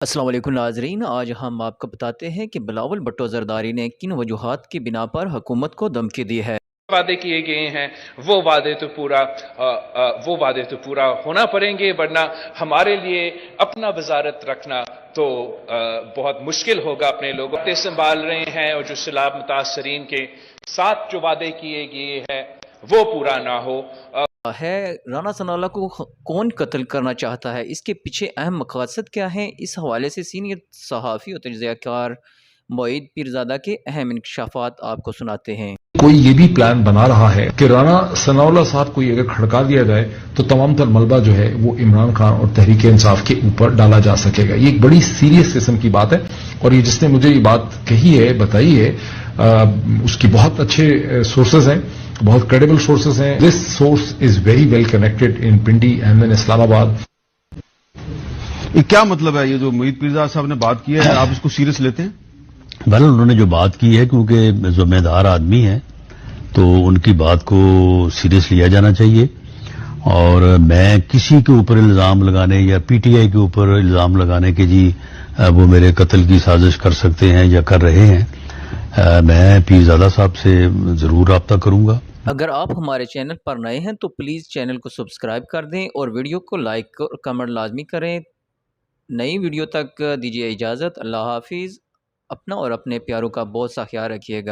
السلام علیکم ناظرین، آج ہم آپ کو بتاتے ہیں کہ بلاول بھٹو زرداری نے کن وجوہات کی بنا پر حکومت کو دھمکی دی ہے۔ وعدے کیے گئے ہیں وہ وعدے تو پورا ہونا پڑیں گے، ورنہ ہمارے لیے اپنا وزارت رکھنا تو بہت مشکل ہوگا۔ اپنے لوگوں کو سنبھال رہے ہیں اور جو سیلاب متاثرین کے ساتھ جو وعدے کیے گئے ہیں وہ پورا نہ ہو۔ ہے رانا ثناءاللہ کو کون قتل کرنا چاہتا ہے، اس کے پیچھے اہم مقاصد کیا ہیں؟ اس حوالے سے سینئر صحافی اور تجزیہ کار معید پیرزادہ کے اہم انکشافات آپ کو سناتے ہیں۔ کوئی یہ بھی پلان بنا رہا ہے کہ رانا ثناءاللہ صاحب کو اگر کھڑکا دیا جائے تو تمام تر ملبہ جو ہے وہ عمران خان اور تحریک انصاف کے اوپر ڈالا جا سکے گا۔ یہ ایک بڑی سیریس قسم کی بات ہے، اور یہ جس نے مجھے یہ بات کہی ہے، بتائی ہے، اس کی بہت اچھے سورسز ہیں، بہت کریڈیبل سورسز ہیں۔ This source is very well connected in Pindi and in Islamabad. یہ کیا مطلب ہے؟ یہ جو معید پیرزادہ صاحب نے بات کی ہے، آپ اس کو سیریس لیتے ہیں؟ انہوں نے جو بات کی ہے، کیونکہ ذمہ دار آدمی ہیں تو ان کی بات کو سیریس لیا جانا چاہیے، اور میں کسی کے اوپر الزام لگانے یا پی ٹی آئی کے اوپر الزام لگانے کے وہ میرے قتل کی سازش کر سکتے ہیں یا کر رہے ہیں، میں پیرزادہ صاحب سے ضرور رابطہ کروں گا۔ اگر آپ ہمارے چینل پر نئے ہیں تو پلیز چینل کو سبسکرائب کر دیں اور ویڈیو کو لائک اور کمنٹ لازمی کریں۔ نئی ویڈیو تک دیجیے اجازت۔ اللہ حافظ۔ اپنا اور اپنے پیاروں کا بہت سا خیال رکھیے گا۔